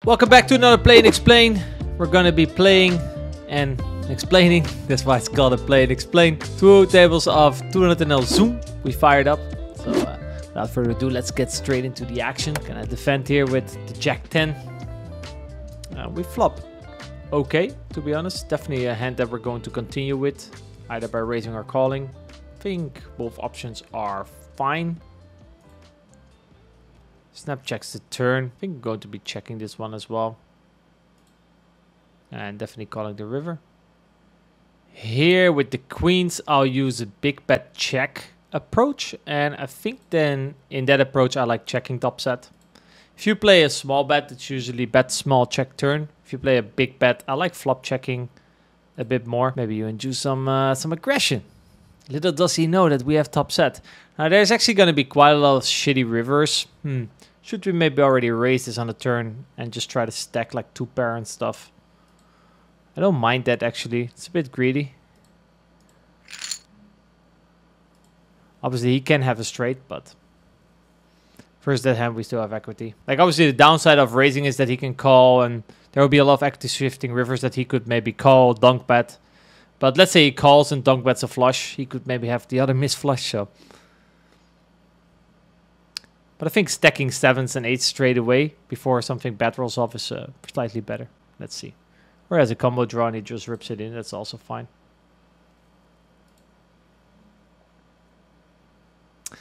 Welcome back to another Play and Explain. We're gonna be playing and explaining. That's why it's called a Play and Explain. 2 tables of 200 Zoom. We fired up. So without further ado, let's get straight into the action. Gonna defend here with the Jack 10. We flop. Okay, to be honest. Definitely a hand that we're going to continue with, either by raising or calling. I think both options are fine. Snap checks the turn. I think I'm going to be checking this one as well. And definitely calling the river. Here with the queens, I'll use a big bet check approach. And I think then in that approach, I like checking top set. If you play a small bet, it's usually bet small, check turn. If you play a big bet, I like flop checking a bit more. Maybe you induce some aggression. Little does he know that we have top set. Now there's actually going to be quite a lot of shitty rivers. Should we maybe already raise this on the turn and just try to stack like 2 pair and stuff? I don't mind that actually. It's a bit greedy. Obviously he can have a straight, but first that hand we still have equity. Like obviously the downside of raising is that he can call and there will be a lot of equity shifting rivers that he could maybe call, dunk bet. But let's say he calls and dunk bets a flush. He could maybe have the other miss flush. So. But I think stacking 7s and 8s straight away before something bad rolls off is slightly better. Let's see. Whereas a combo draw and he just rips it in. That's also fine.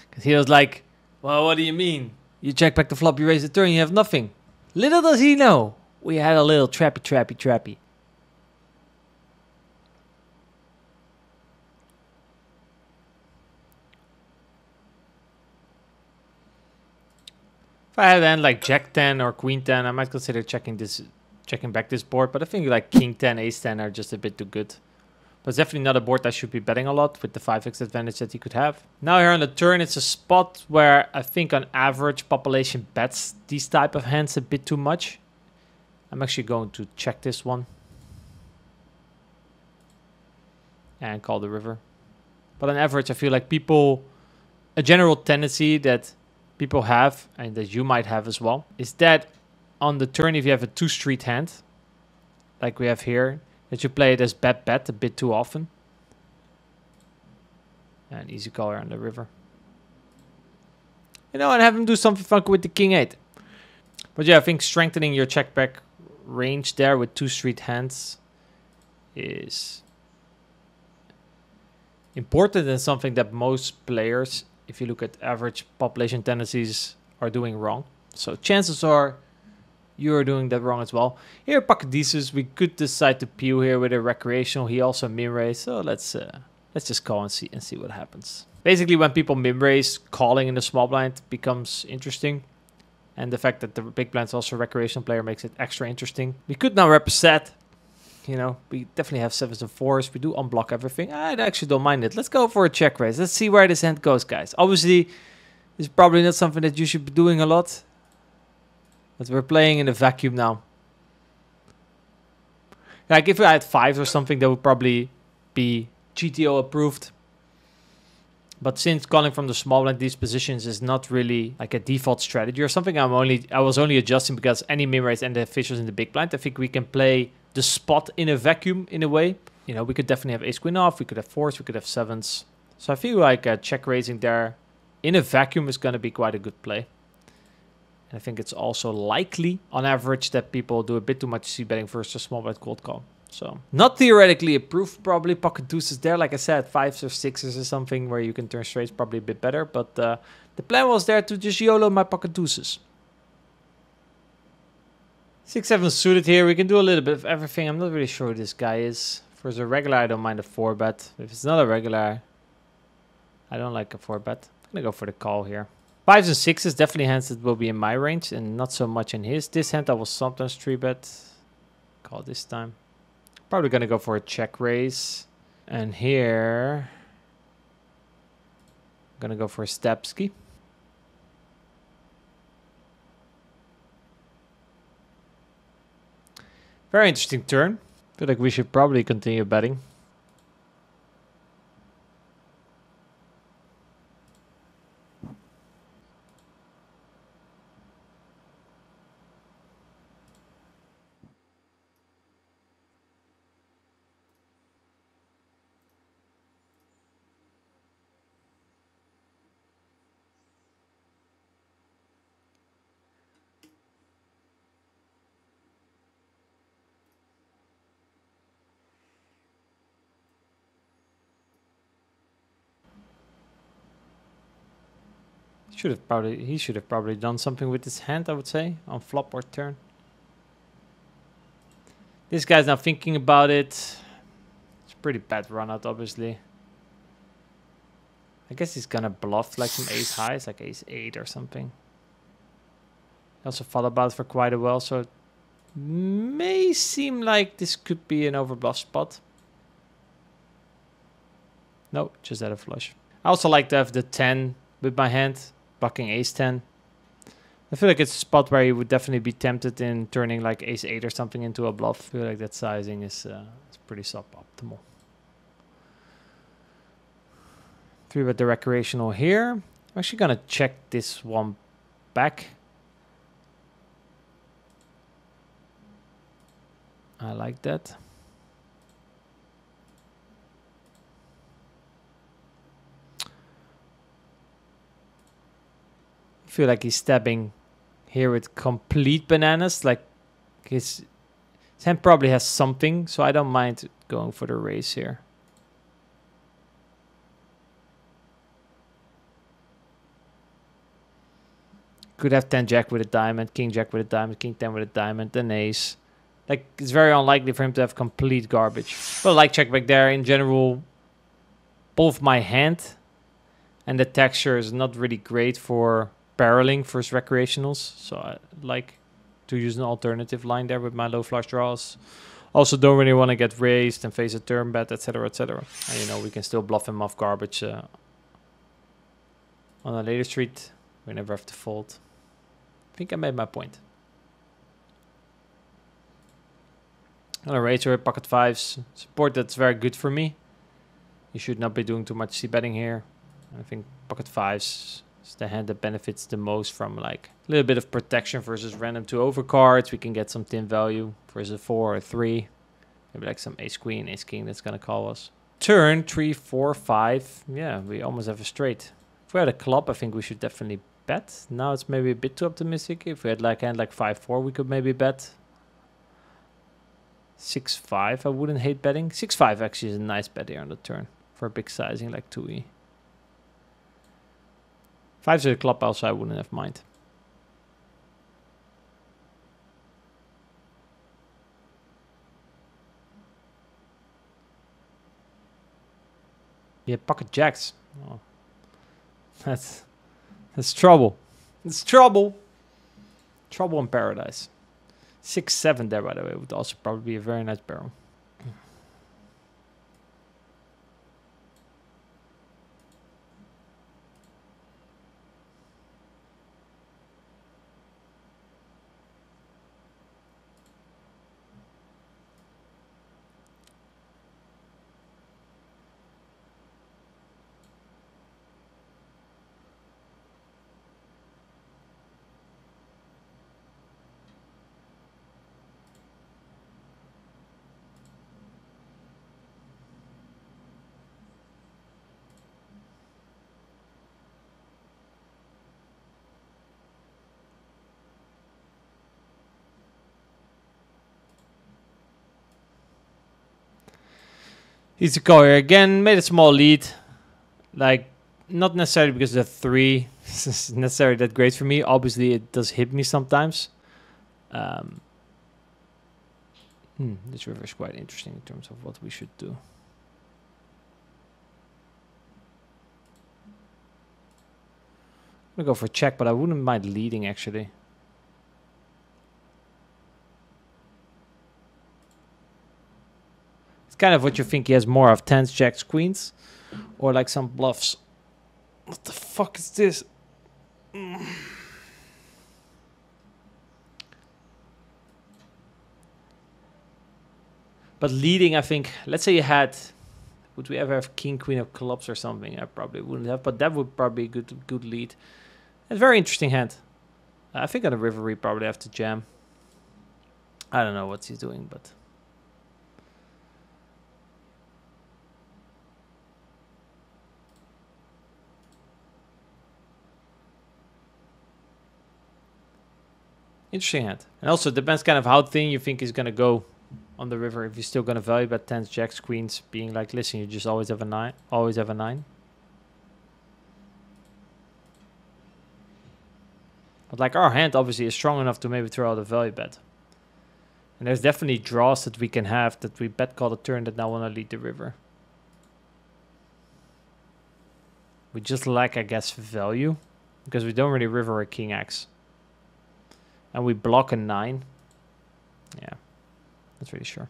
Because he was like, well, what do you mean? You check back the flop, you raise the turn, you have nothing. Little does he know. We had a little trappy. If I had then like Jack 10 or Queen 10, I might consider checking back this board. But I think like King 10, Ace 10 are just a bit too good. But it's definitely not a board I should be betting a lot with the 5x advantage that he could have. Now here on the turn, it's a spot where I think on average population bets these type of hands a bit too much. I'm actually going to check this one. And call the river. But on average, I feel like a general tendency that people have, and that you might have as well, is that on the turn, if you have a 2-street hand, like we have here, that you play it as bet a bit too often. And easy caller on the river. You know, and have him do something funky with the King 8. But yeah, I think strengthening your check back range there with 2-street hands is important and something that most players, if you look at average population tendencies, are doing wrong. So chances are you're doing that wrong as well. Here pocket deuces, we could decide to peel here with a recreational. He also min raise, so let's just call and see what happens. Basically, when people min raise, calling in the small blind becomes interesting, and the fact that the big blind's also a recreational player makes it extra interesting. We could now represent. You know, we definitely have 7s and 4s. We do unblock everything. I actually don't mind it. Let's go for a check raise. Let's see where this hand goes, guys. Obviously, it's probably not something that you should be doing a lot. But we're playing in a vacuum now. Like, if I had 5s or something, that would probably be GTO approved. But since calling from the small blind these positions is not really like a default strategy or something, I was only adjusting because any min raise and the fishers in the big blind, I think we can play the spot in a vacuum in a way. You know, we could definitely have ace queen off, we could have 4s, we could have 7s. So I feel like check raising there in a vacuum is going to be quite a good play. And I think it's also likely on average that people do a bit too much c-betting versus small blind cold call. So not theoretically approved, probably pocket deuces there. Like I said, 5s or 6s or something where you can turn straights probably a bit better. But the plan was there to just YOLO my pocket deuces. 6-7 suited here. We can do a little bit of everything. I'm not really sure who this guy is. For a regular, I don't mind a 4-bet. If it's not a regular, I don't like a 4-bet. I'm going to go for the call here. 5s and 6s, definitely hands that will be in my range and not so much in his. This hand I will sometimes 3-bet. Call this time. Probably going to go for a check raise. And here, I'm going to go for a Stepsky. Very interesting turn. Feel like we should probably continue betting. He should have probably done something with his hand, I would say, on flop or turn. This guy's not thinking about it. It's a pretty bad run out, obviously. I guess he's gonna bluff like some ace highs, like ace 8 or something. He also thought about it for quite a while, so it may seem like this could be an overbluff spot. No, just at a flush. I also like to have the 10 with my hand, blocking ace 10. I feel like it's a spot where you would definitely be tempted in turning like ace 8 or something into a bluff. I feel like that sizing is pretty suboptimal. 3-bet the recreational here. I'm actually gonna check this one back. I like that. I feel like he's stabbing here with complete bananas. Like his hand probably has something, so I don't mind going for the raise here. Could have 10 jack with a diamond, king jack with a diamond, king 10 with a diamond, then ace. Like, it's very unlikely for him to have complete garbage. But like check back there, in general, both my hand and the texture is not really great for barreling versus recreationals. So I like to use an alternative line there with my low flush draws. Also don't really want to get raised and face a turn bet, etc, etc. And you know, we can still bluff him off garbage on a later street. We never have to fold. I think I made my point. On a razor with pocket fives, support that's very good for me. You should not be doing too much c-betting here. I think pocket fives is the hand that benefits the most from like a little bit of protection versus random 2 overcards. We can get some thin value versus a 4 or 3. Maybe like some ace queen, ace king that's gonna call us. Turn 3, 4, 5. Yeah, we almost have a straight. If we had a club, I think we should definitely bet. Now it's maybe a bit too optimistic. If we had like hand like 5-4, we could maybe bet. 6-5, I wouldn't hate betting. 6-5 actually is a nice bet here on the turn for a big sizing like 2e. 5's a club also I wouldn't have mind. Yeah, pocket jacks. Oh. That's trouble. It's trouble. Trouble in paradise. 6-7 there, by the way, would also probably be a very nice barrel. Easy call here again. Made a small lead. Like, not necessarily because the 3 is necessarily that great for me. Obviously, it does hit me sometimes. This river is quite interesting in terms of what we should do. I'm gonna go for check, but I wouldn't mind leading actually. Kind of what you think he has more of, 10s, jacks, queens, or like some bluffs. What the fuck is this? But leading, I think, let's say you had, would we ever have king, queen of clubs or something? I probably wouldn't have, but that would probably be a good lead. A very interesting hand. I think on the river we probably have to jam. I don't know what he's doing, but... Interesting hand. And also, it depends kind of how thin you think is going to go on the river. If you're still going to value bet 10s, jacks, queens, being like, listen, you just always have a 9. Always have a 9. But like our hand obviously is strong enough to maybe throw out a value bet. And there's definitely draws that we can have that we bet call the turn that now want to lead the river. We just lack, I guess, value. Because we don't really river a king X. And we block a 9. Yeah, that's really sure.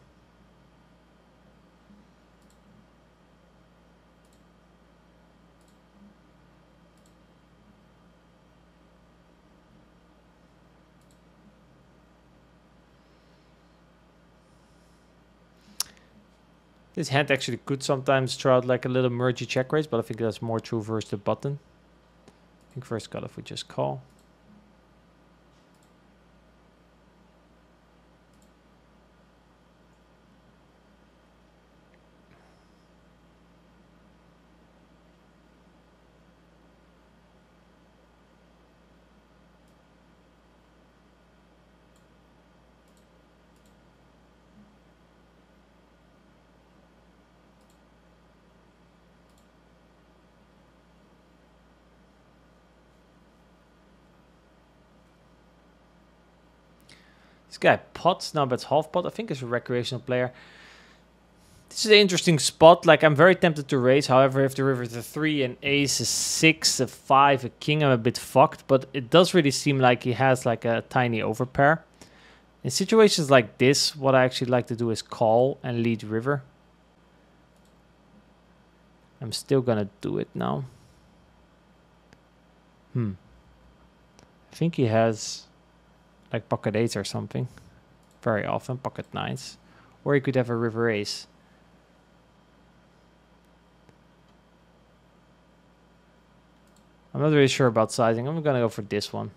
This hand actually could sometimes throw out like a little mergey check raise, but I think that's more true versus the button. I think first cutoff we just call. This guy pots now, but it's half pot. I think he's a recreational player. This is an interesting spot. Like, I'm very tempted to raise. However, if the river is a 3, an ace, a 6, a 5, a king, I'm a bit fucked. But it does really seem like he has like a tiny overpair. In situations like this, what I actually like to do is call and lead river. I'm still gonna do it now. I think he has like pocket 8s or something. Very often, pocket 9s. Or he could have a river ace. I'm not really sure about sizing. I'm gonna go for this one.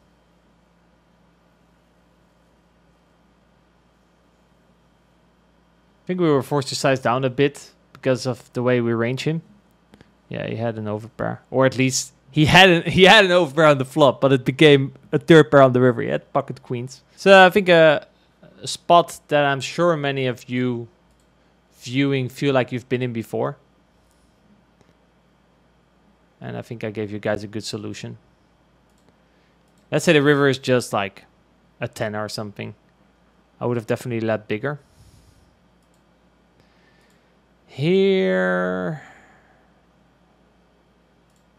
I think we were forced to size down a bit because of the way we range him. Yeah, he had an overpair. Or at least he had an overpair on the flop, but it became a third pair on the river. He had pocket queens. So I think a spot that I'm sure many of you viewing feel like you've been in before. And I think I gave you guys a good solution. Let's say the river is just like a 10 or something. I would have definitely led bigger. Here,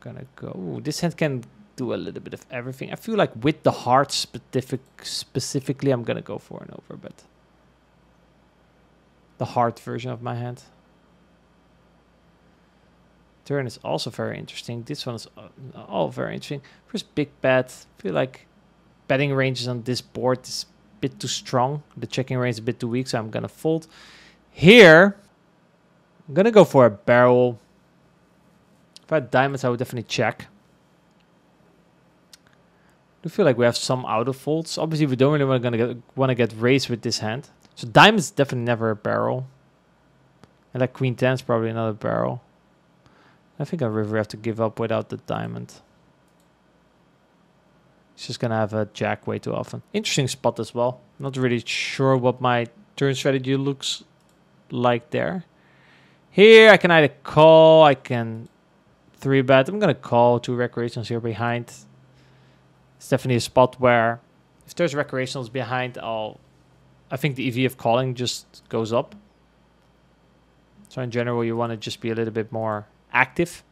gonna go. Ooh, this hand can do a little bit of everything. I feel like with the heart specifically, I'm gonna go for an overbet. The heart version of my hand. Turn is also very interesting. This one is all very interesting. First big bet. I feel like betting ranges on this board is a bit too strong. The checking range is a bit too weak, so I'm gonna fold. Here, I'm gonna go for a barrel. If I had diamonds, I would definitely check. I do feel like we have some auto folds. Obviously, we don't really want to get raised with this hand. So diamonds definitely never a barrel. And like queen 10 is probably another barrel. I think I river have to give up without the diamond. It's just gonna have a jack way too often. Interesting spot as well. Not really sure what my turn strategy looks like there. Here I can either call, I can 3-bet. I'm gonna call 2 recreationals here behind. It's definitely a spot where if there's recreationals behind, I think the EV of calling just goes up. So in general, you want to just be a little bit more active.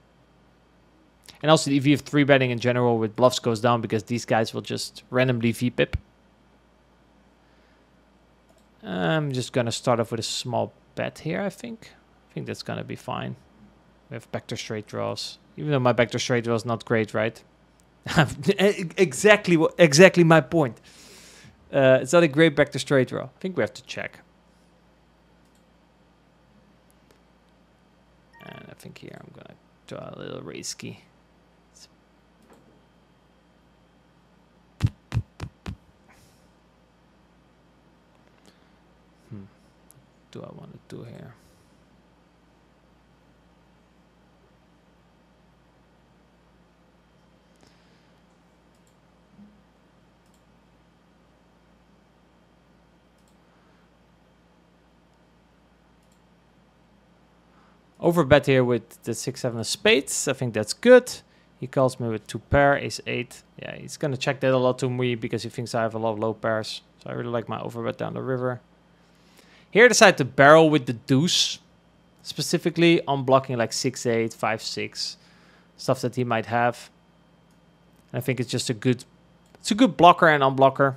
And also the EV of 3-betting in general with bluffs goes down because these guys will just randomly VPip. I'm just gonna start off with a small bet here, I think. I think that's gonna be fine. We have backdoor straight draws. Even though my backdoor straight draw is not great, right? exactly my point. It's not a great backdoor straight draw. I think we have to check. And I think here I'm gonna draw a little risky. What do I want to do here? Overbet here with the 6-7 of spades. I think that's good. He calls me with 2 pair, ace 8. Yeah, he's going to check that a lot to me because he thinks I have a lot of low pairs. So I really like my overbet down the river. Here I decide to barrel with the deuce. Specifically on blocking like 6-8, 5-6. Stuff that he might have. And I think it's just a good blocker and unblocker.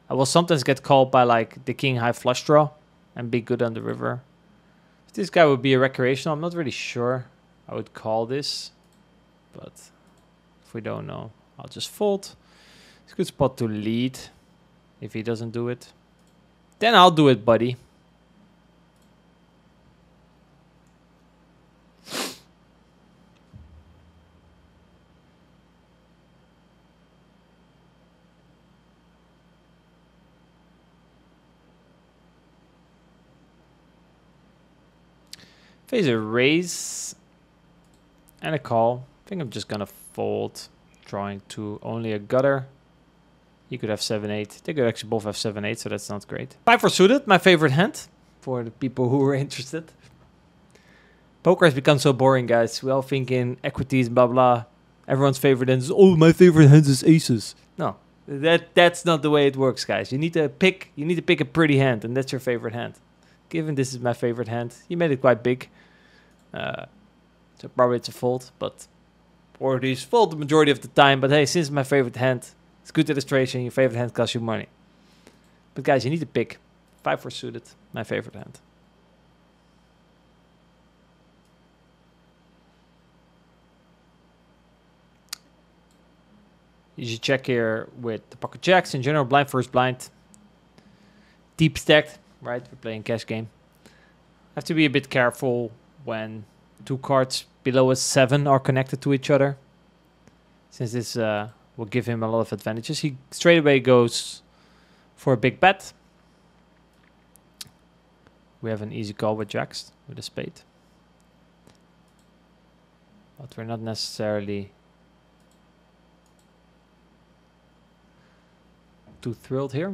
I will sometimes get called by like the king high flush draw and be good on the river. If this guy would be a recreational, I'm not really sure I would call this. But if we don't know, I'll just fold. It's a good spot to lead if he doesn't do it. Then I'll do it, buddy. Face a raise and a call. I think I'm just gonna fold, drawing to only a gutter. He could have 7-8. They could actually both have 7-8, so that's not great. 5-4 suited, my favorite hand for the people who are interested. Poker has become so boring, guys. We all think in equities, blah blah. Everyone's favorite hand is, oh, my favorite hand is aces. No, that's not the way it works, guys. You need to pick a pretty hand, and that's your favorite hand. Given this is my favorite hand, he made it quite big. So probably it's a fold, but or he's fold the majority of the time. But hey, since it's my favorite hand, it's a good illustration. Your favorite hand costs you money. But guys, you need to pick 5-4 suited, my favorite hand. You should check here with the pocket jacks. In general, blind first blind. Deep stacked, right? We're playing cash game. Have to be a bit careful when 2 cards below a 7 are connected to each other. Since this will give him a lot of advantages. He straight away goes for a big bet. We have an easy call with jacks, with a spade. But we're not necessarily too thrilled here.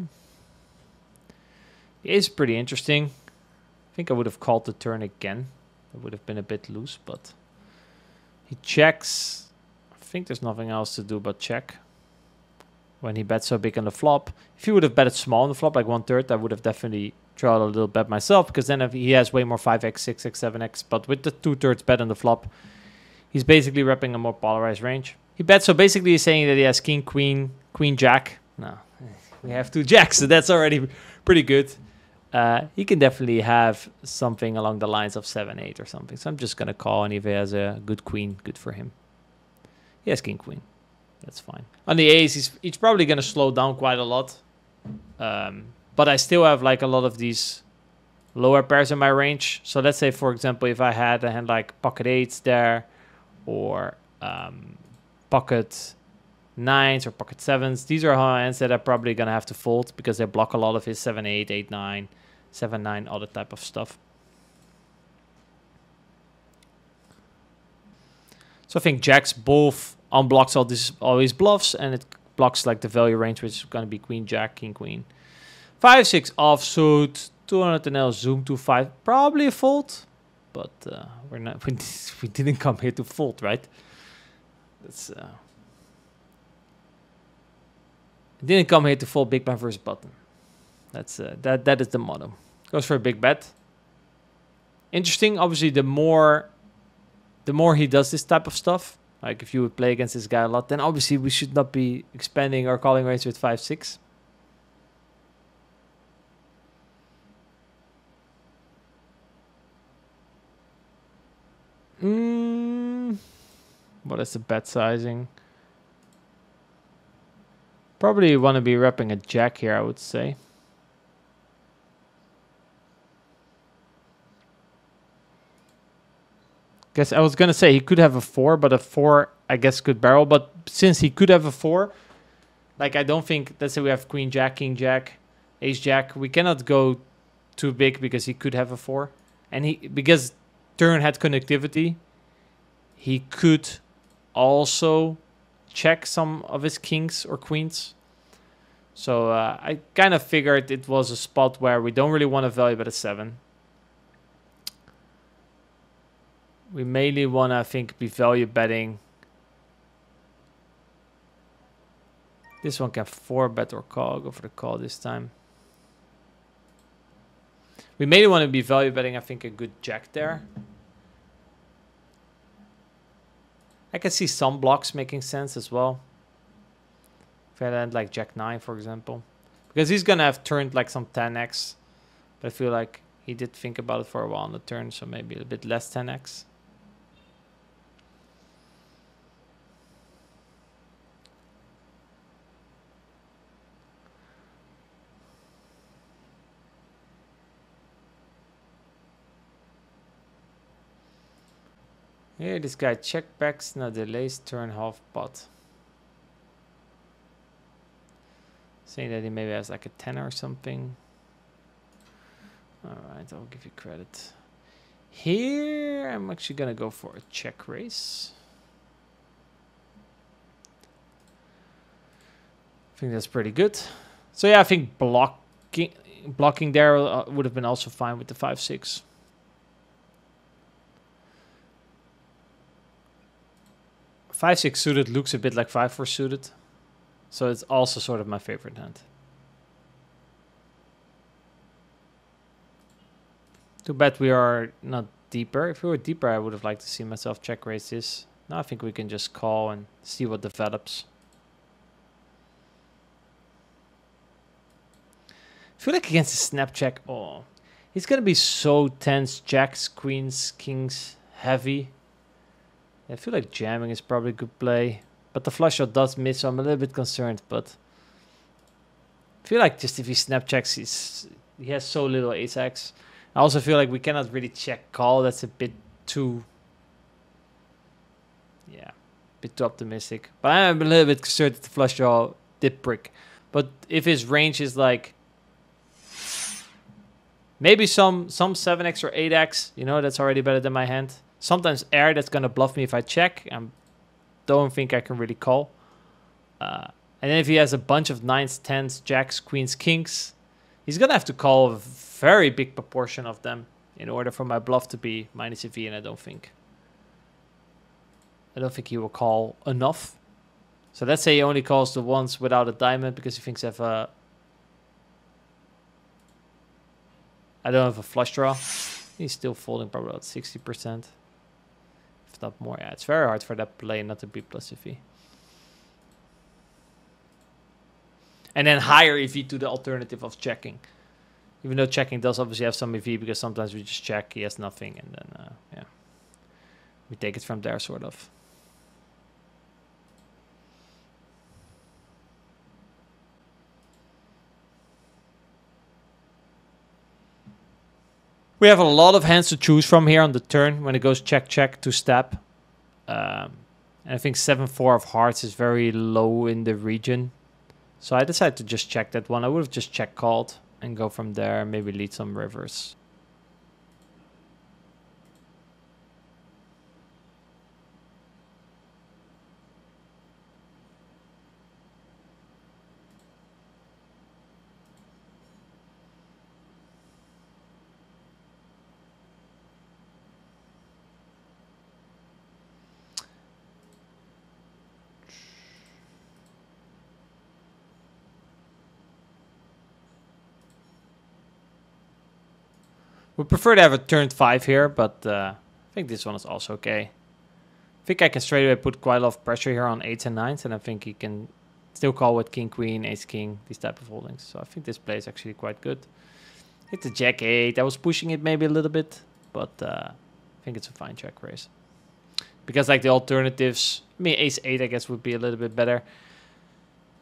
It is pretty interesting. I think I would have called the turn again. It would have been a bit loose, but he checks. I think there's nothing else to do but check. When he bets so big on the flop. If he would have betted small on the flop, like 1/3, I would have definitely tried a little bet myself, because then if he has way more 5x, 6x, 7x. But with the 2/3 bet on the flop, he's basically repping a more polarized range. He bets, so basically he's saying that he has king, queen, queen, jack. No, we have 2 jacks, so that's already pretty good. He can definitely have something along the lines of 7-8 or something. So I'm just going to call, and if he has a good queen, good for him. He has king, queen. That's fine. On the ace, he's probably going to slow down quite a lot. But I still have like a lot of these lower pairs in my range. So let's say, for example, if I had a hand like pocket 8s there, or pocket 9s or pocket 7s. These are hands that are probably going to have to fold because they block a lot of his 7-8, 8-9, 7-9, all that type of stuff. So I think jacks both unblocks all these bluffs, and it blocks like the value range, which is going to be queen, jack, king, queen. 5-6 offsuit, 200 NL zoom to 5, probably a fold, but we're not. We didn't come here to fold, right? That's. Didn't come here to fold big blind versus button. That's that is the motto. Goes for a big bet. Interesting. Obviously, the more he does this type of stuff, like if you would play against this guy a lot, then obviously we should not be expanding our calling range with 5-6. What is the bet sizing? Probably want to be repping a jack here, I would say. Guess I was going to say he could have a 4, but a 4, I guess, could barrel. But since he could have a 4, like I don't think, let's say we have queen, jack, king, jack, ace, jack. We cannot go too big because he could have a 4. And because turn had connectivity, he could also check some of his kings or queens. So I kind of figured it was a spot where we don't really want to value bet a 7. We mainly want to, I think, be value betting This one can 4-bet or call. Go for the call this time. We may want to be value betting, I think, a good jack there. I can see some blocks making sense as well. If I land like jack 9, for example. Because he's going to have turned like some 10x. But I feel like he did think about it for a while on the turn, so maybe a bit less 10x. Here, this guy check backs, now delays turn half pot. Saying that he maybe has like a 10 or something. Alright, I'll give you credit. Here, I'm actually gonna go for a check raise. I think that's pretty good. So yeah, I think blocking there would have been also fine with the 5-6. Five six suited looks a bit like 5-4 suited, so it's also sort of my favorite hand. Too bad we are not deeper. If we were deeper, I would have liked to see myself check raise this. Now I think we can just call and see what develops. I feel like against a snap check, oh, he's gonna be so tense. Jacks, queens, kings, heavy. I feel like jamming is probably a good play, but the flush shot does miss, so I'm a little bit concerned. But I feel like just if he snap checks, he has so little ace-x. I also feel like we cannot really check call. That's a bit too, yeah, a bit too optimistic. But I'm a little bit concerned that the flush draw did brick. But if his range is like maybe some 7x or 8x, you know, that's already better than my hand. Sometimes air, that's going to bluff me if I check. I don't think I can really call. And then if he has a bunch of 9s, 10s, jacks, queens, kings, he's going to have to call a very big proportion of them in order for my bluff to be minus EV, and I don't think he will call enough. So let's say he only calls the ones without a diamond because he thinks I don't have a flush draw. He's still folding probably about 60%. If not more. Yeah, it's very hard for that play not to be plus EV. And then higher EV to the alternative of checking. Even though checking does obviously have some EV because sometimes we just check, he has nothing, and then, yeah. We take it from there, sort of. We have a lot of hands to choose from here on the turn when it goes check, check to step. And I think 7-4 of hearts is very low in the region. So I decided to just check that one. I would have just check called and go from there, maybe lead some rivers. We prefer to have a turn 5 here, but I think this one is also okay. I think I can straight away put quite a lot of pressure here on 8s and 9s, and I think he can still call with king, queen, ace, king, these type of holdings. So I think this play is actually quite good. Hit the jack 8. I was pushing it maybe a little bit, but I think it's a fine check raise. Because like the alternatives, I mean ace 8 I guess would be a little bit better.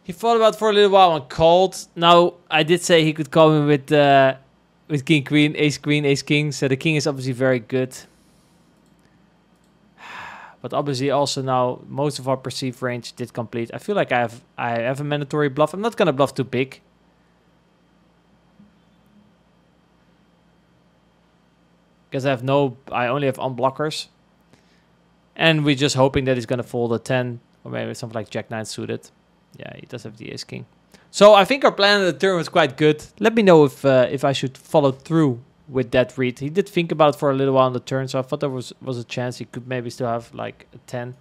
He thought about it for a little while and called. Now I did say he could call me with king, queen, ace, king. So the king is obviously very good. But obviously also now most of our perceived range did complete. I feel like I have a mandatory bluff. I'm not going to bluff too big. Because I only have unblockers. And we're just hoping that he's going to fold a 10. Or maybe something like jack 9 suited. Yeah, he does have the ace king. So I think our plan on the turn was quite good. Let me know if I should follow through with that read. He did think about it for a little while on the turn, so I thought there was a chance he could maybe still have like a 10.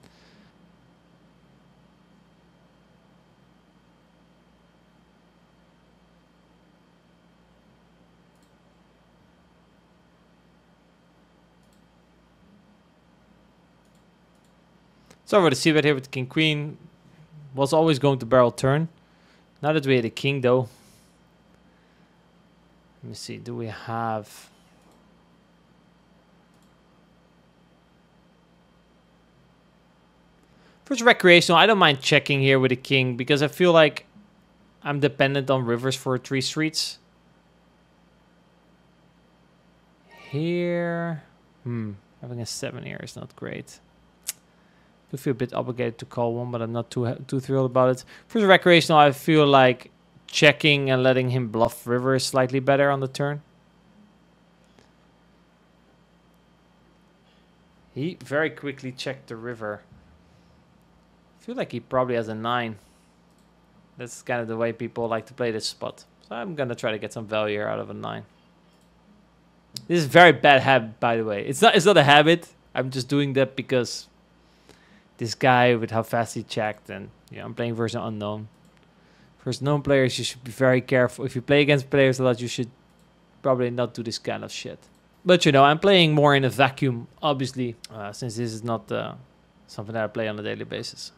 So over the c-bet here with king queen. Was always going to barrel turn. Now that we had a king though. Let me see, do we have... First recreational, I don't mind checking here with a king because I feel like I'm dependent on rivers for 3 streets. Here, having a 7 here is not great. I feel a bit obligated to call one, but I'm not too thrilled about it. First recreational, I feel like checking and letting him bluff river is slightly better on the turn. He very quickly checked the river. I feel like he probably has a 9. That's kind of the way people like to play this spot. So I'm going to try to get some value here out of a 9. This is a very bad habit, by the way. It's not a habit. I'm just doing that because this guy, with how fast he checked, and yeah, I'm playing versus an unknown. Versus known players, you should be very careful. If you play against players a lot, you should probably not do this kind of shit. But you know, I'm playing more in a vacuum, obviously, since this is not something that I play on a daily basis.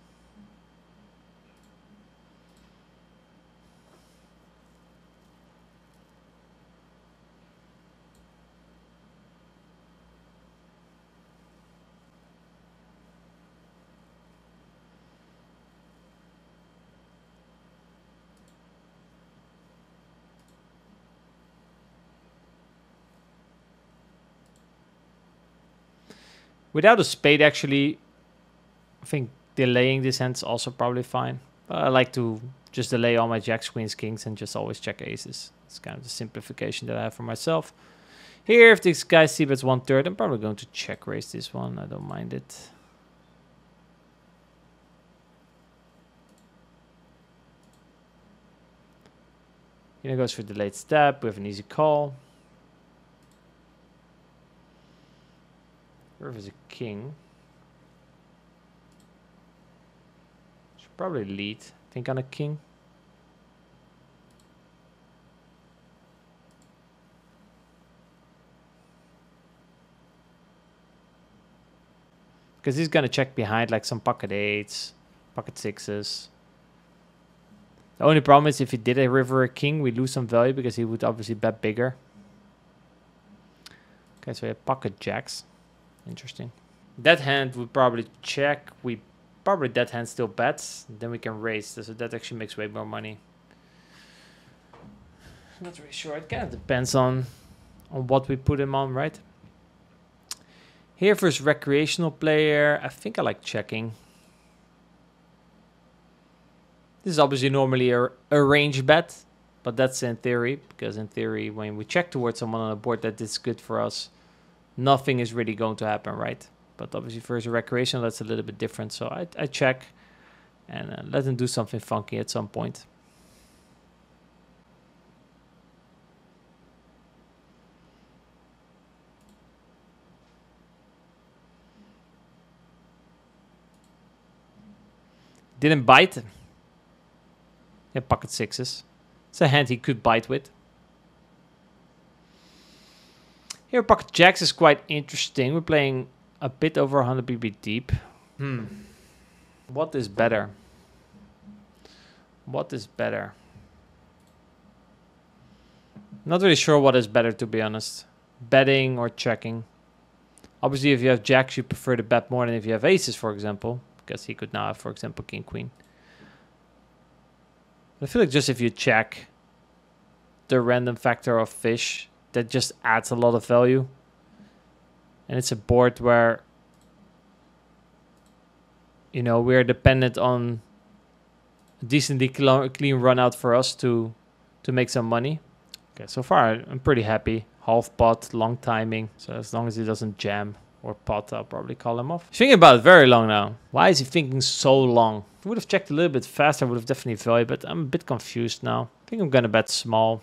Without a spade, actually, I think delaying this hand's also probably fine. But I like to just delay all my jacks, queens, kings, and just always check aces. It's kind of the simplification that I have for myself. Here, if this guy c-bets 1/3, I'm probably going to check raise this one. I don't mind it. Here goes for delayed step. We have an easy call. River is a king. Should probably lead. Think on a king. Because he's gonna check behind like some pocket 8s, pocket 6s. The only problem is if he did a river or a king, we lose some value because he would obviously bet bigger. Okay, so we have pocket jacks. Interesting. That hand would probably check. We probably that hand still bets. Then we can raise. So that actually makes way more money. I'm not really sure. It kind of depends on what we put him on, right? Here for his recreational player, I think I like checking. This is obviously normally a range bet, but that's in theory, because in theory, when we check towards someone on the board that is good for us, nothing is really going to happen, right? But obviously for his recreational, that's a little bit different. So I check and let him do something funky at some point. Didn't bite. Yeah, pocket 6s. It's a hand he could bite with. Here, pocket jacks is quite interesting. We're playing a bit over 100 BB deep. What is better? What is better? Not really sure what is better, to be honest. Betting or checking. Obviously, if you have jacks, you prefer to bet more than if you have aces, for example. Because he could now have, for example, king, queen. I feel like just if you check the random factor of fish, that just adds a lot of value. And it's a board where, you know, we're dependent on a decently clean run out for us to make some money. Okay, so far I'm pretty happy. Half pot, long timing. So as long as he doesn't jam or pot, I'll probably call him off. He's thinking about it very long now. Why is he thinking so long? If I would have checked a little bit faster, I would have definitely valued, but I'm a bit confused now. I think I'm gonna bet small.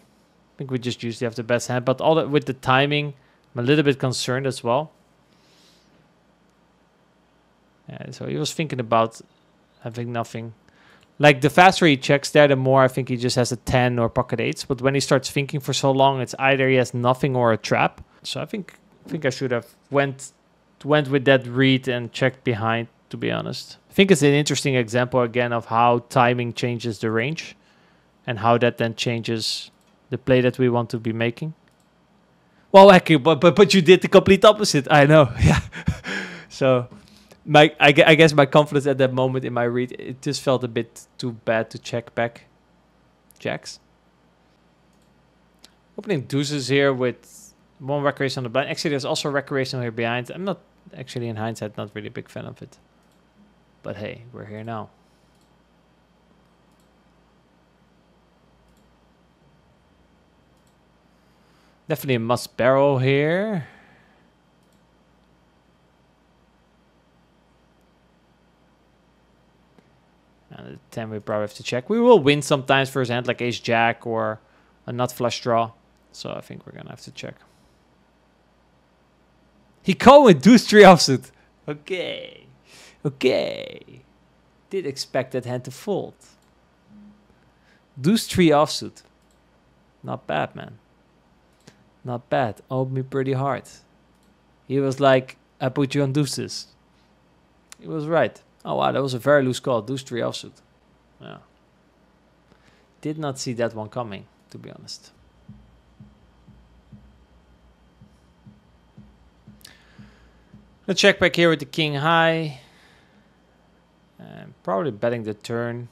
I think we just usually have the best hand, but all that with the timing, I'm a little bit concerned as well. Yeah, so he was thinking about having nothing. Like the faster he checks there, the more I think he just has a 10 or pocket 8s. But when he starts thinking for so long, it's either he has nothing or a trap. So I think I should have went with that read and checked behind to be honest. I think it's an interesting example again of how timing changes the range and how that then changes the play that we want to be making. Well, actually, but you did the complete opposite. I know, yeah. So I guess my confidence at that moment in my read, it just felt a bit too bad to check back jacks. Opening deuces here with one recreation on the blind. Actually, there's also recreation here behind. I'm not, actually in hindsight, not really a big fan of it. But hey, we're here now. Definitely a must barrel here. And the 10 we probably have to check. We will win sometimes for his hand like ace jack or a nut flush draw. So I think we're going to have to check. He called with deuce 3 offsuit. Okay. Okay. Did expect that hand to fold. Deuce 3 offsuit. Not bad, man. Not bad. Owed me pretty hard. He was like, I put you on deuces. He was right. Oh, wow. That was a very loose call. Deuce 3 offsuit. Yeah. Did not see that one coming, to be honest. A check back here with the king high. And probably betting the turn.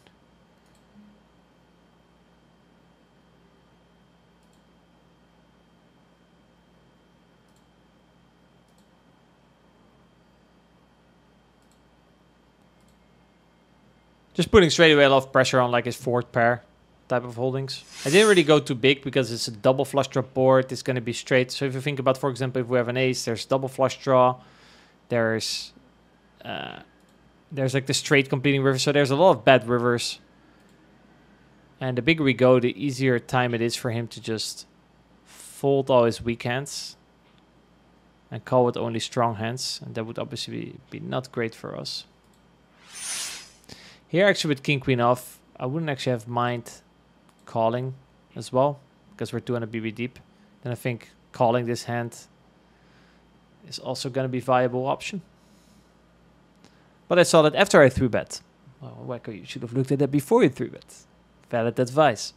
Just putting straight away a lot of pressure on like his fourth pair type of holdings. I didn't really go too big because it's a double flush draw board. It's going to be straight. So if you think about, for example, if we have an ace, there's double flush draw. There's like the straight completing river. So there's a lot of bad rivers. And the bigger we go, the easier time it is for him to just fold all his weak hands and call with only strong hands. And that would obviously be not great for us. Here, actually, with king queen off, I wouldn't actually have mind calling as well because we're 200 BB deep. Then I think calling this hand is also going to be a viable option. But I saw that after I 3-bet. Well, Wakko, you should have looked at that before you 3-bet. Valid advice.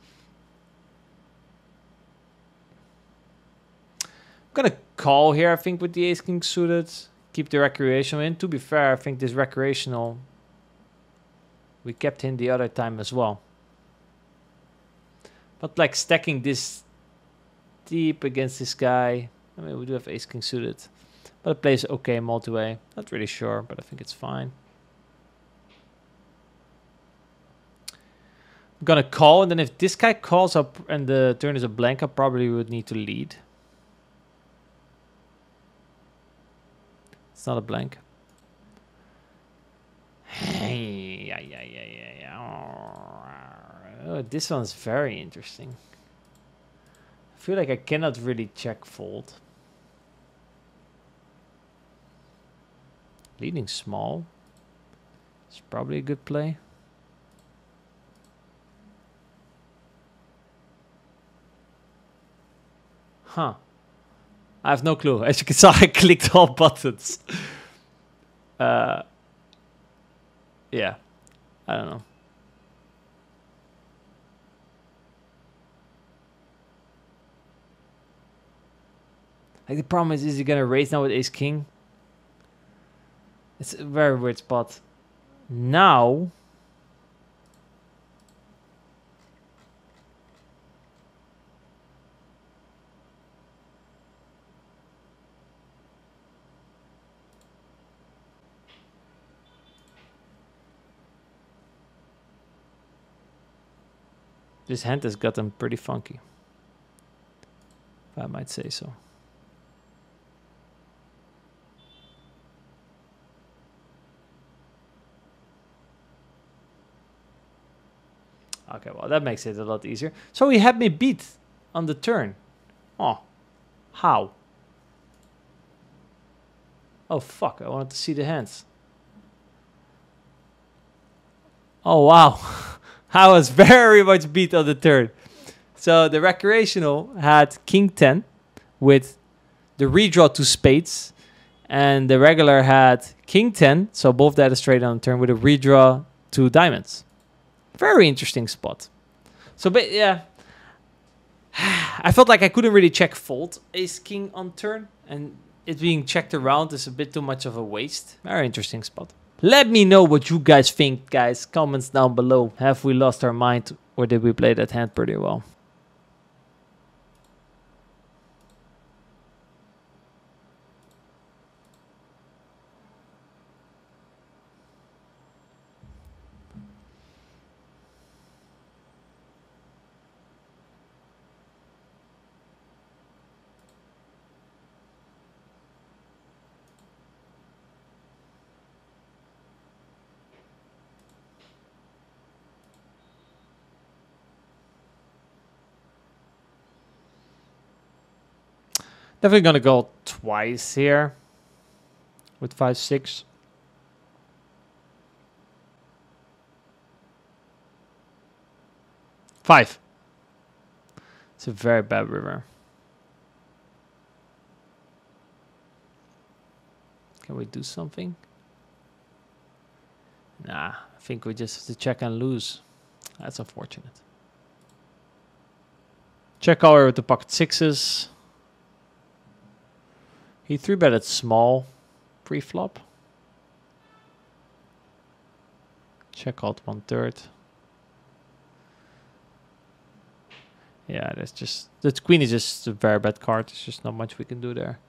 I'm going to call here, I think, with the ace-king suited. Keep the recreational in. To be fair, I think this recreational, we kept him the other time as well. But like stacking this deep against this guy, I mean, we do have ace-king suited. But it plays okay multi-way. Not really sure, but I think it's fine. I'm gonna call, and then if this guy calls up and the turn is a blank, I probably would need to lead. It's not a blank. Oh, this one's very interesting. I feel like I cannot really check fold. Leading small is probably a good play. Huh. I have no clue. As you can see, I clicked all buttons. Yeah. I don't know. Like the problem is he gonna raise now with ace king? It's a very weird spot. Now this hand has gotten pretty funky, if I might say so. Okay, well, that makes it a lot easier. So he had me beat on the turn. Oh, how? Oh, fuck, I wanted to see the hands. Oh, wow. I was very much beat on the turn. So the recreational had king 10 with the redraw to spades And the regular had king 10, so both that is straight on the turn with a redraw 2 diamonds. Very interesting spot. So, but yeah, I felt like I couldn't really check fold ace king on turn, and it being checked around is a bit too much of a waste. Very interesting spot. Let me know what you guys think, guys. Comments down below. Have we lost our mind, or did we play that hand pretty well? Definitely gonna go twice here with 5-6. Five. It's a very bad river. Can we do something? Nah, I think we just have to check and lose. That's unfortunate. Check over with the pocket sixes. He 3-betted small pre-flop. Check out 1/3. Yeah, that's just... The queen is just a very bad card. There's just not much we can do there.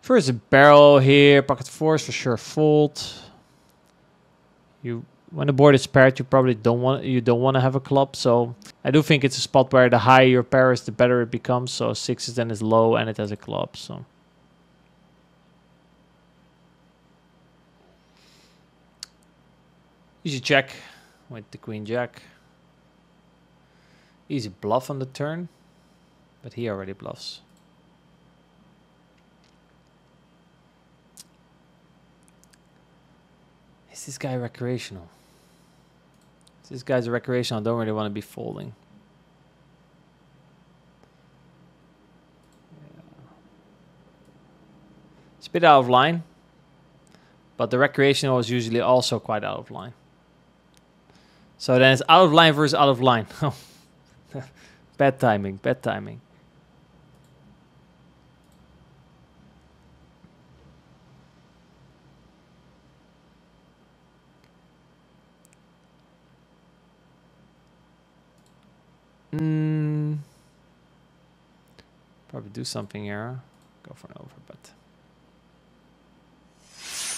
First a barrel here. Pocket fours for sure fold. When the board is paired, you probably don't want to have a club. So I do think it's a spot where the higher your pair is, the better it becomes. So sixes then is low and it has a club. So easy check with the queen jack. Easy bluff on the turn, but he already bluffs. Is this guy recreational? If this guy's a recreational, I don't really want to be folding. Yeah. It's a bit out of line, but the recreational is usually also quite out of line. So then it's out of line versus out of line. Bad timing, bad timing. Probably do something here. Go for an overbet.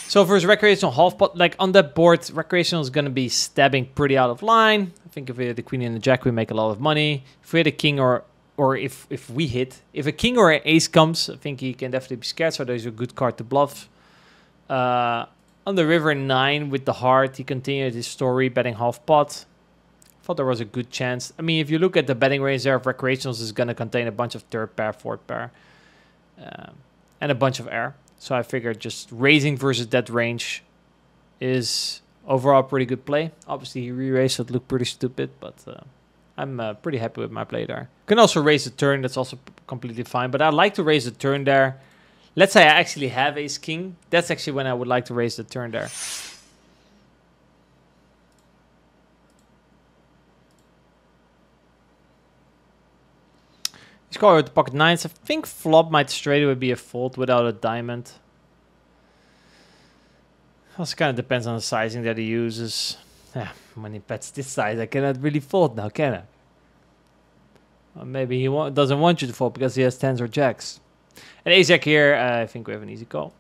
So for his recreational half pot, like on that board, recreational is going to be stabbing pretty out of line. I think if we had the queen and the jack, we make a lot of money. If we had a king or if we hit, if a king or an ace comes, I think he can definitely be scared. So there's a good card to bluff. On the river 9 with the heart, he continued his story, betting half pot. Thought there was a good chance. I mean, if you look at the betting range there of recreationals, is going to contain a bunch of third pair, fourth pair, and a bunch of air. So I figured just raising versus that range is overall a pretty good play. Obviously, he re-raised, so it looked pretty stupid, but I'm pretty happy with my play there. You can also raise the turn. That's also completely fine, but I like to raise the turn there. Let's say I actually have ace-king. That's actually when I would like to raise the turn there. He's calling with the pocket nines. I think flop might straight away be a fold without a diamond. Also kind of depends on the sizing that he uses. Yeah, when he bets this size, I cannot really fold now, can I? Or maybe he doesn't want you to fold because he has tens or jacks. And ace-jack here, I think we have an easy call.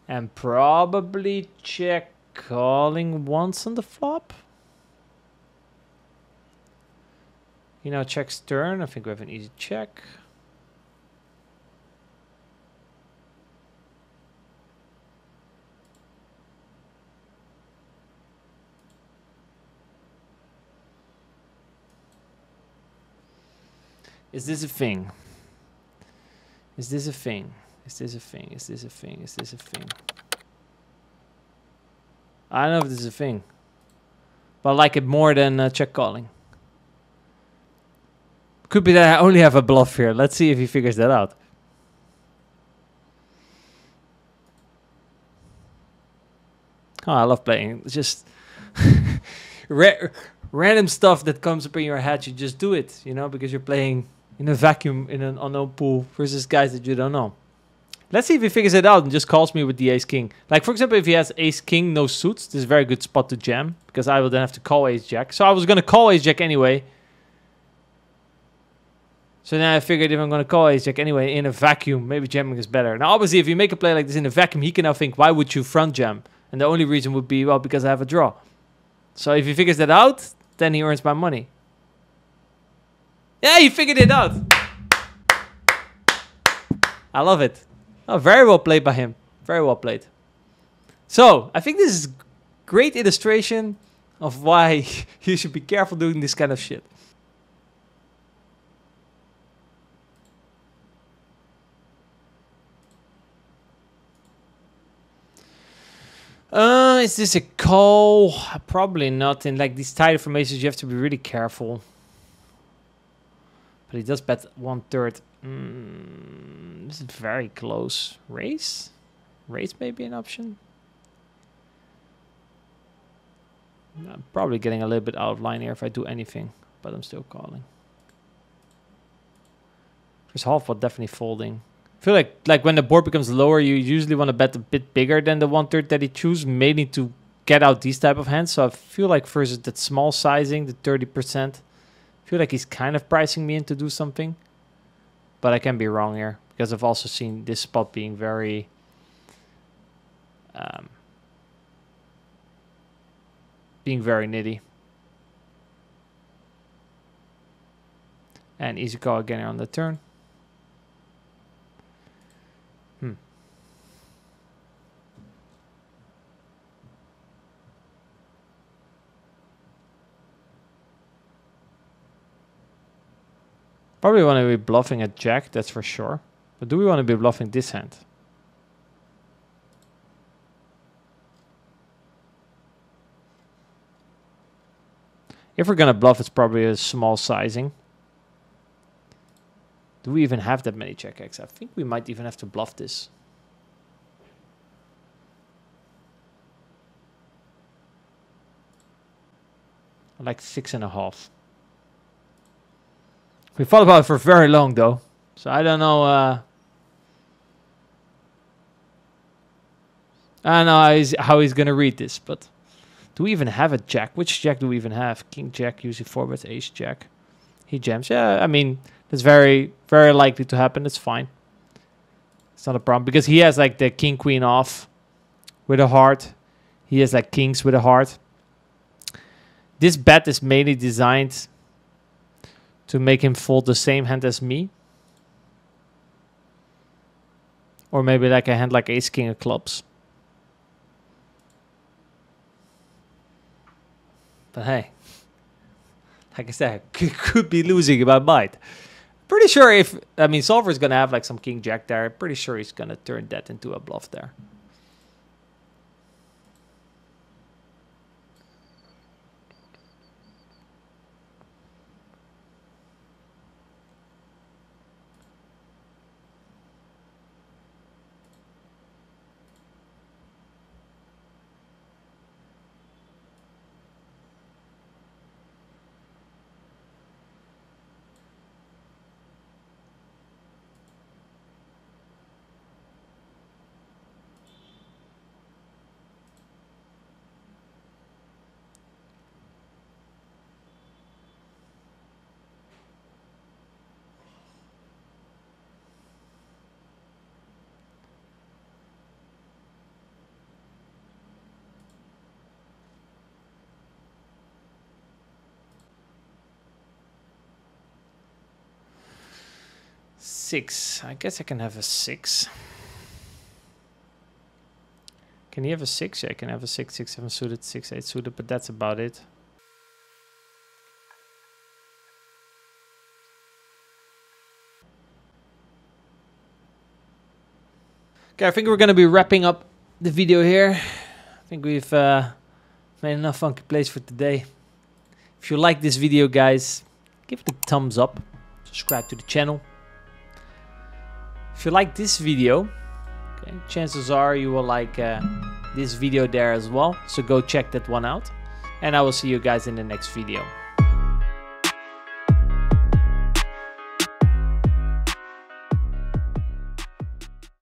And probably check calling once on the flop. He now checks turn. I think we have an easy check. Is this a thing? Is this a thing? Is this a thing? Is this a thing? Is this a thing? I don't know if this is a thing, but I like it more than check calling. Could be that I only have a bluff here. Let's see if he figures that out. Oh, I love playing. It's just random stuff that comes up in your head. You just do it, you know, because you're playing in a vacuum in an unknown pool versus guys that you don't know. Let's see if he figures it out and just calls me with the ace-king. Like, for example, if he has ace-king, no suits, this is a very good spot to jam, because I will then have to call ace-jack. So I was going to call ace-jack anyway. So now I figured if I'm going to call ace-jack anyway in a vacuum, maybe jamming is better. Now, obviously, if you make a play like this in a vacuum, he can now think, why would you front jam? And the only reason would be, well, because I have a draw. So if he figures that out, then he earns my money. Yeah, he figured it out. I love it. Oh, very well played by him. Very well played. So, I think this is great illustration of why you should be careful doing this kind of shit. Is this a call? Probably not. In like these tighter formations, you have to be really careful. But he does bet 1/3. This is very close. Raise? Raise may be an option. I'm probably getting a little bit out of line here if I do anything, but I'm still calling. First half pot definitely folding. I feel like when the board becomes lower, you usually want to bet a bit bigger than the 1/3 that he chooses, mainly to get out these type of hands. So I feel like versus that small sizing, the 30%, I feel like he's kind of pricing me in to do something. But I can be wrong here, because I've also seen this spot being very nitty. And easy call again on the turn. Probably want to be bluffing at jack, that's for sure. But do we want to be bluffing this hand? If we're going to bluff, it's probably a small sizing. Do we even have that many check X? I think we might even have to bluff this. Like 6.5. We thought about it for very long, though. So I don't know. I don't know how he's going to read this. But do we even have a jack? Which jack do we even have? King jack, usually 4-bet, ace jack. He jams. Yeah, I mean, that's very, very likely to happen. It's fine. It's not a problem. Because he has like the king, queen off with a heart. He has like kings with a heart. This bet is mainly designed to make him fold the same hand as me. Or maybe like a hand like ace king of clubs. But hey, like I said, could be losing my mind. Pretty sure if, I mean, solver is going to have like some king jack there. Pretty sure he's going to turn that into a bluff there. Six. I guess I can have a 6. Can he have a 6? Yeah, I can have a 6, 6, 7 suited, 6, 8 suited, but that's about it. Okay, I think we're going to be wrapping up the video here. I think we've made enough funky plays for today. If you like this video, guys, give it a thumbs up. subscribe to the channel. If you like this video, okay, chances are you will like this video there as well. So go check that one out. And I will see you guys in the next video.